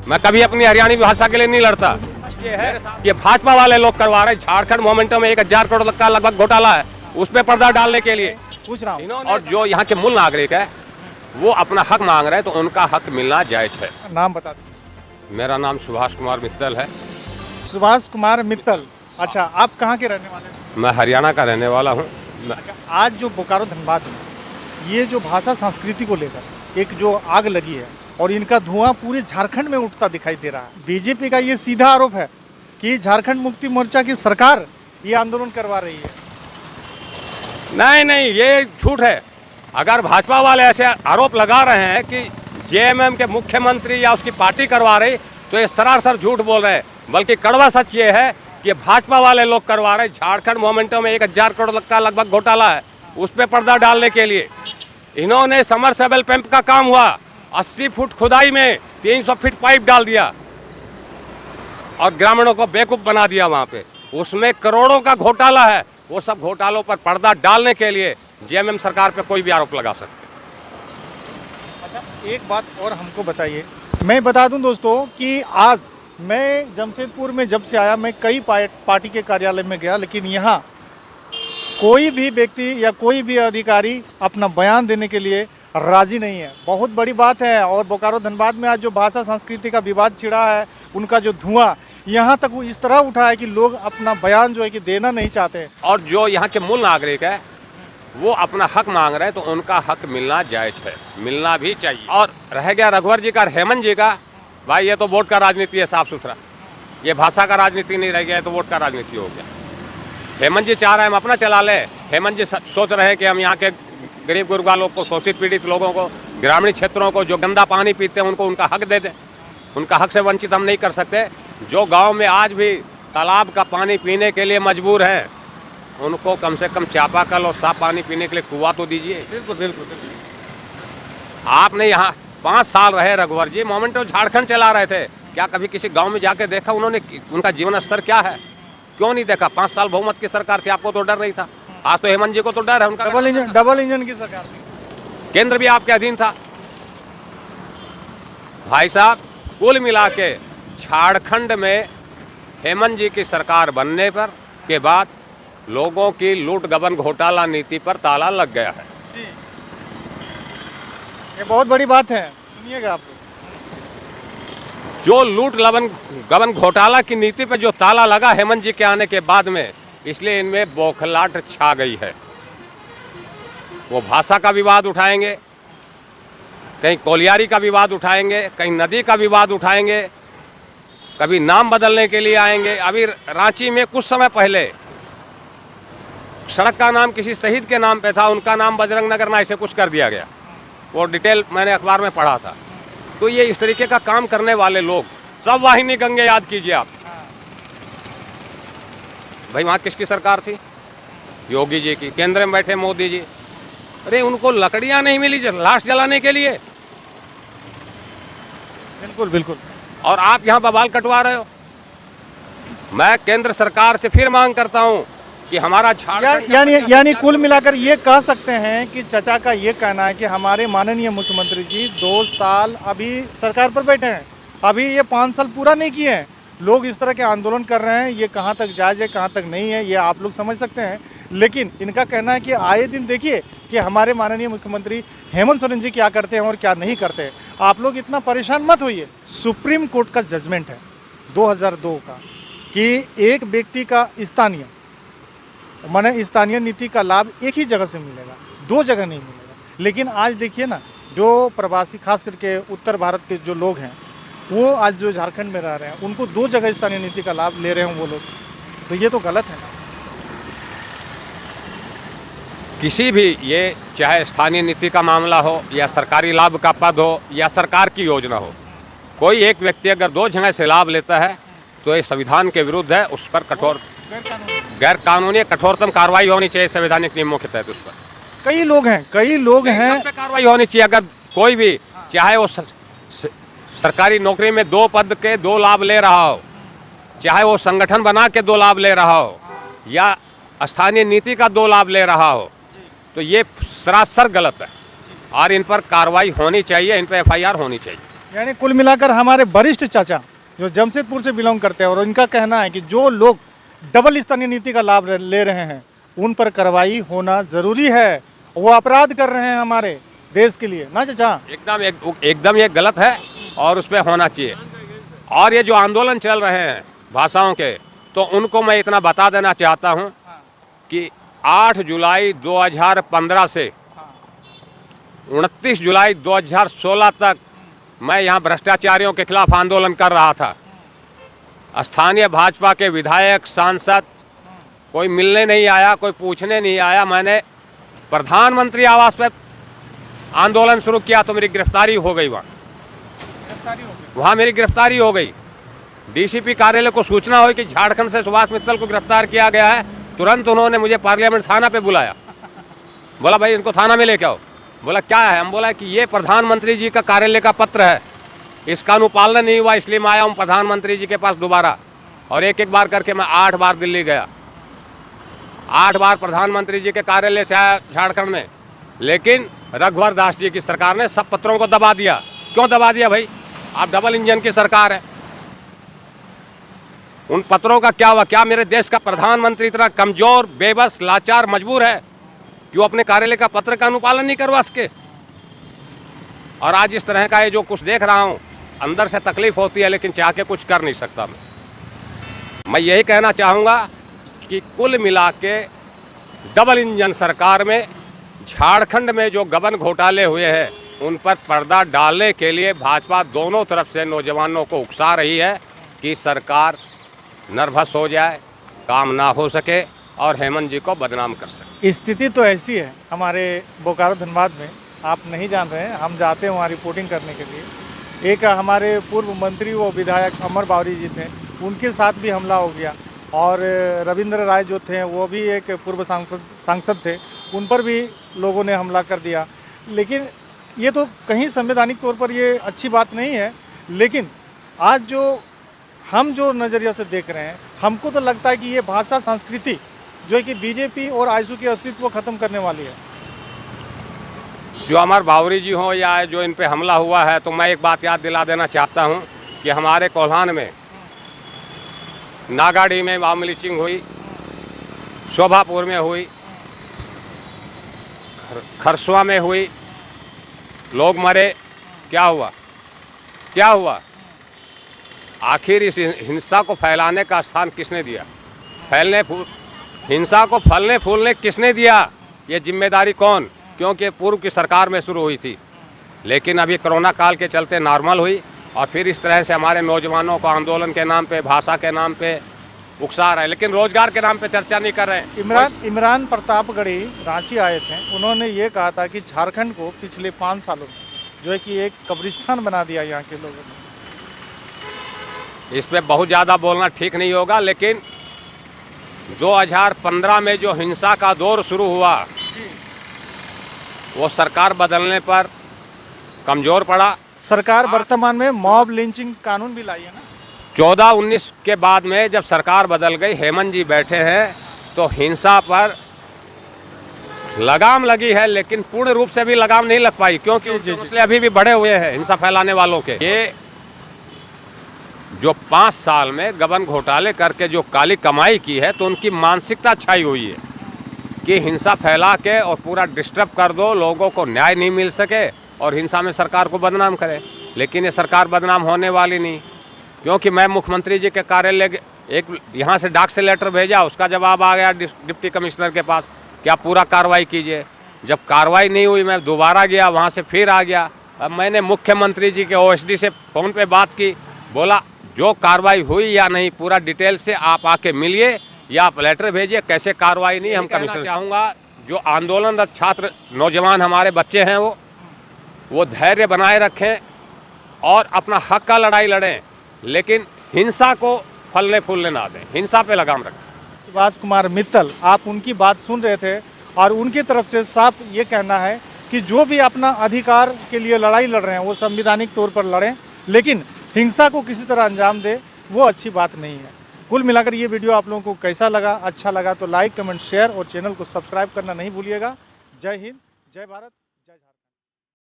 मैं कभी अपनी हरियाणी भाषा के लिए नहीं लड़ता। ये भाजपा वाले लोग करवा रहे हैं। झारखंड मोमेंटम में 1000 करोड़ का लगभग घोटाला है, उस पर पर्दा डालने के लिए पूछ रहा हूँ। और जो यहाँ के मूल नागरिक है वो अपना हक मांग रहे हैं, तो उनका हक मिलना जायज है। नाम बता दीजिए। मेरा नाम सुभाष कुमार मित्तल है। सुभाष कुमार मित्तल। अच्छा, आप कहाँ के रहने वाले हैं? मैं हरियाणा का रहने वाला हूँ। अच्छा, आज जो बोकारो धनबाद में ये जो भाषा संस्कृति को लेकर एक जो आग लगी है और इनका धुआं पूरे झारखंड में उठता दिखाई दे रहा है। बीजेपी का ये सीधा आरोप है कि झारखंड मुक्ति मोर्चा की सरकार ये आंदोलन करवा रही है। नहीं, ये झूठ है। अगर भाजपा वाले ऐसे आरोप लगा रहे हैं कि जेएमएम के मुख्यमंत्री या उसकी पार्टी करवा रही, तो ये सरासर झूठ बोल रहे हैं। बल्कि कड़वा सच ये है कि भाजपा वाले लोग करवा रहे हैं। झारखंड मोमेंटम में 1000 करोड़ का लगभग घोटाला है, उस पर पर्दा डालने के लिए इन्होंने समरसेबल पंप का काम हुआ, 80 फुट खुदाई में 300 फीट पाइप डाल दिया और ग्रामीणों को बेवकूफ बना दिया वहाँ पे। उसमें करोड़ों का घोटाला है। वो सब घोटालों पर पर्दा डालने के लिए जेएमएम सरकार पे कोई भी आरोप लगा सकते। अच्छा, एक बात और हमको बताइए। मैं बता दूं दोस्तों कि आज मैं जमशेदपुर में जब से आया, मैं कई पार्टी के कार्यालय में गया, लेकिन यहाँ कोई भी व्यक्ति या कोई भी अधिकारी अपना बयान देने के लिए राजी नहीं है। बहुत बड़ी बात है। और बोकारो धनबाद में आज जो भाषा संस्कृति का विवाद छिड़ा है, उनका जो धुआं यहाँ तक वो इस तरह उठा है कि लोग अपना बयान जो है कि देना नहीं चाहते। और जो यहाँ के मूल नागरिक है वो अपना हक मांग रहे हैं, तो उनका हक मिलना जायज है, मिलना भी चाहिए। और रह गया रघुवर जी का, हेमंत जी का, भाई ये तो वोट का राजनीति है साफ सुथरा। ये भाषा का राजनीति नहीं रह गया है, तो वोट का राजनीति हो गया। हेमंत जी चाह रहे हैं हम अपना चला ले। हेमंत जी सोच रहे हैं कि हम यहाँ के गरीब गुरबा लोग को, शोषित पीड़ित लोगों को, ग्रामीण क्षेत्रों को जो गंदा पानी पीते हैं उनको उनका हक दे दें। उनका हक से वंचित हम नहीं कर सकते। जो गांव में आज भी तालाब का पानी पीने के लिए मजबूर है, उनको कम से कम चापाकल और साफ पानी पीने के लिए कुआं तो दीजिए। बिल्कुल बिल्कुल बिल्कुल। आपने यहाँ 5 साल रहे रघुवर जी, मोमेंटो झारखंड चला रहे थे। क्या कभी किसी गांव में जाके देखा उन्होंने उनका जीवन स्तर क्या है? क्यों नहीं देखा? 5 साल बहुमत की सरकार थी, आपको तो डर नहीं था। आज तो हेमंत जी को तो डर है। उनका डबल इंजन की सरकार थी, केंद्र भी आपके अधीन था। भाई साहब, कुल मिला के झारखंड में हेमंत जी की सरकार बनने पर के बाद लोगों की लूट गबन घोटाला नीति पर ताला लग गया है। ये बहुत बड़ी बात है, सुनिएगा आप। जो लूट गबन घोटाला की नीति पर जो ताला लगा हेमंत जी के आने के बाद में, इसलिए इनमें बौखलाहट छा गई है। वो भाषा का विवाद उठाएंगे, कहीं कोलियारी का विवाद उठाएंगे, कहीं नदी का विवाद उठाएंगे, कभी नाम बदलने के लिए आएंगे। अभी रांची में कुछ समय पहले सड़क का नाम किसी शहीद के नाम पे था, उनका नाम बजरंग नगर ना ऐसे कुछ कर दिया गया। वो डिटेल मैंने अखबार में पढ़ा था। तो ये इस तरीके का काम करने वाले लोग, सब वाहिनी गंगे याद कीजिए आप। भाई वहाँ किसकी सरकार थी? योगी जी की। केंद्र में बैठे मोदी जी। अरे उनको लकड़ियां नहीं मिली लाश जलाने के लिए। बिल्कुल बिल्कुल। और आप यहाँ बवाल कटवा रहे हो। मैं केंद्र सरकार से फिर मांग करता हूँ कि हमारा झारखंड यानी कुल मिलाकर ये कह सकते हैं कि चचा का ये कहना है कि हमारे माननीय मुख्यमंत्री जी 2 साल अभी सरकार पर बैठे हैं, अभी ये 5 साल पूरा नहीं किए हैं। लोग इस तरह के आंदोलन कर रहे हैं, ये कहाँ तक जायज़ है कहाँ तक नहीं है ये आप लोग समझ सकते हैं। लेकिन इनका कहना है कि आए दिन देखिए कि हमारे माननीय मुख्यमंत्री हेमंत सोरेन जी क्या करते हैं और क्या नहीं करते हैं। आप लोग इतना परेशान मत होइए। सुप्रीम कोर्ट का जजमेंट है 2002 का कि एक व्यक्ति का स्थानीय नीति का लाभ एक ही जगह से मिलेगा, 2 जगह नहीं मिलेगा। लेकिन आज देखिए ना, जो प्रवासी खास करके उत्तर भारत के जो लोग हैं, वो आज जो झारखंड में रह रहे हैं, उनको 2 जगह स्थानीय नीति का लाभ ले रहे हैं वो लोग। तो ये तो गलत है ना। किसी भी, ये चाहे स्थानीय नीति का मामला हो या सरकारी लाभ का पद हो या सरकार की योजना हो, कोई एक व्यक्ति अगर 2 जगह से लाभ लेता है तो ये संविधान के विरुद्ध है। उस पर कठोर गैर कानूनी कठोरतम कार्रवाई होनी चाहिए संवैधानिक नियमों के तहत। उस पर कई लोग हैं कार्रवाई होनी चाहिए। अगर कोई भी, चाहे वो सरकारी नौकरी में 2 पद के 2 लाभ ले रहा हो, चाहे वो संगठन बना के 2 लाभ ले रहा हो या स्थानीय नीति का 2 लाभ ले रहा हो, तो ये सरासर गलत है और इन पर कार्रवाई होनी चाहिए, इन पर FIR होनी चाहिए। यानी कुल मिलाकर हमारे वरिष्ठ चाचा जो जमशेदपुर से बिलोंग करते हैं और उनका कहना है कि जो लोग डबल स्तरीय नीति का लाभ ले रहे हैं उन पर कार्रवाई होना जरूरी है। वो अपराध कर रहे हैं हमारे देश के लिए, ना चाचा? एकदम ये गलत है और उस पर होना चाहिए। और ये जो आंदोलन चल रहे हैं भाषाओं के, तो उनको मैं इतना बता देना चाहता हूँ कि 8 जुलाई 2015 से 29 जुलाई 2016 तक मैं यहाँ भ्रष्टाचारियों के खिलाफ आंदोलन कर रहा था। स्थानीय भाजपा के विधायक, सांसद कोई मिलने नहीं आया, कोई पूछने नहीं आया। मैंने प्रधानमंत्री आवास पे आंदोलन शुरू किया तो मेरी गिरफ्तारी हो गई। वहाँ मेरी गिरफ्तारी हो गई। डीसीपी कार्यालय को सूचना हुई कि झारखंड से सुभाष मित्तल को गिरफ्तार किया गया है। तुरंत उन्होंने मुझे पार्लियामेंट थाना पे बुलाया। बोला भाई इनको थाना में लेके आओ। बोला क्या है? हम बोला कि ये प्रधानमंत्री जी का कार्यालय का पत्र है, इसका अनुपालन नहीं हुआ, इसलिए मैं आया हूँ प्रधानमंत्री जी के पास दोबारा। और एक एक बार करके मैं 8 बार दिल्ली गया, 8 बार प्रधानमंत्री जी के कार्यालय से आया झारखंड में। लेकिन रघुवर दास जी की सरकार ने सब पत्रों को दबा दिया। क्यों दबा दिया भाई? आप डबल इंजन की सरकार है। उन पत्रों का क्या हुआ? क्या मेरे देश का प्रधानमंत्री इतना कमजोर, बेबस, लाचार, मजबूर है कि वो अपने कार्यालय का पत्र का अनुपालन नहीं करवा सके? और आज इस तरह का ये जो कुछ देख रहा हूँ, अंदर से तकलीफ होती है, लेकिन चाह के कुछ कर नहीं सकता। मैं यही कहना चाहूँगा कि कुल मिला के डबल इंजन सरकार में झारखंड में जो गबन घोटाले हुए हैं उन पर पर्दा डालने के लिए भाजपा दोनों तरफ से नौजवानों को उकसा रही है कि सरकार नर्वस हो जाए, काम ना हो सके और हेमंत जी को बदनाम कर सके। स्थिति तो ऐसी है हमारे बोकारो धनबाद में, आप नहीं जान रहे हैं, हम जाते हैं वहाँ रिपोर्टिंग करने के लिए। एक हमारे पूर्व मंत्री व विधायक अमर बावरी जी थे, उनके साथ भी हमला हो गया। और रविंद्र राय जो थे वो भी एक पूर्व सांसद थे, उन पर भी लोगों ने हमला कर दिया। लेकिन ये तो कहीं संवैधानिक तौर पर ये अच्छी बात नहीं है। लेकिन आज हम जो नज़रिया से देख रहे हैं, हमको तो लगता है कि ये भाषा संस्कृति जो है कि बीजेपी और आजसू के अस्तित्व को ख़त्म करने वाली है। जो अमर बावरी जी हों या जो इन पे हमला हुआ है, तो मैं एक बात याद दिला देना चाहता हूं कि हमारे कोल्हान में, नागाड़ी में मामूली लिंचिंग हुई, शोभापुर में हुई, खरसुआ में हुई, लोग मरे। क्या हुआ? क्या हुआ? आखिर इस हिंसा को फैलाने का स्थान किसने दिया? हिंसा को फलने फूलने किसने दिया? ये जिम्मेदारी कौन? क्योंकि पूर्व की सरकार में शुरू हुई थी, लेकिन अभी कोरोना काल के चलते नॉर्मल हुई और फिर इस तरह से हमारे नौजवानों को आंदोलन के नाम पे, भाषा के नाम पे उकसा रहे हैं, लेकिन रोजगार के नाम पे चर्चा नहीं कर रहे हैं। इमरान प्रतापगढ़ी रांची आए थे, उन्होंने ये कहा था कि झारखंड को पिछले 5 सालों में जो है कि एक कब्रिस्तान बना दिया यहाँ के लोगों ने। इस पर बहुत ज़्यादा बोलना ठीक नहीं होगा, लेकिन 2015 में जो हिंसा का दौर शुरू हुआ वो सरकार बदलने पर कमज़ोर पड़ा। सरकार वर्तमान में मॉब लिंचिंग कानून भी लाई है ना। 14-19 के बाद में जब सरकार बदल गई, हेमंत जी बैठे हैं, तो हिंसा पर लगाम लगी है, लेकिन पूर्ण रूप से भी लगाम नहीं लग पाई, क्योंकि उससे अभी भी बढ़े हुए हैं हिंसा फैलाने वालों के। ये जो 5 साल में गबन घोटाले करके जो काली कमाई की है, तो उनकी मानसिकता छाई हुई है कि हिंसा फैला के और पूरा डिस्टर्ब कर दो, लोगों को न्याय नहीं मिल सके और हिंसा में सरकार को बदनाम करे। लेकिन ये सरकार बदनाम होने वाली नहीं, क्योंकि मैं मुख्यमंत्री जी के कार्यालय एक यहाँ से डाक से लेटर भेजा, उसका जवाब आ गया डिप्टी कमिश्नर के पास कि आप पूरा कार्रवाई कीजिए। जब कार्रवाई नहीं हुई, मैं दोबारा गया, वहाँ से फिर आ गया। अब मैंने मुख्यमंत्री जी के ओएसडी से फ़ोन पे बात की, बोला जो कार्रवाई हुई या नहीं पूरा डिटेल से आप आके मिलिए या आप लेटर भेजिए, कैसे कार्रवाई नहीं। हम कमिश्नर चाहूँगा जो आंदोलनरत छात्र नौजवान हमारे बच्चे हैं वो धैर्य बनाए रखें और अपना हक का लड़ाई लड़ें, लेकिन हिंसा को फलने फूलने ना दें, हिंसा पे लगाम रखें। सुभाष कुमार मित्तल, आप उनकी बात सुन रहे थे और उनकी तरफ से साफ ये कहना है कि जो भी अपना अधिकार के लिए लड़ाई लड़ रहे हैं वो संवैधानिक तौर पर लड़ें, लेकिन हिंसा को किसी तरह अंजाम दे वो अच्छी बात नहीं है। कुल मिलाकर ये वीडियो आप लोगों को कैसा लगा? अच्छा लगा तो लाइक, कमेंट, शेयर और चैनल को सब्सक्राइब करना नहीं भूलिएगा। जय हिंद, जय भारत।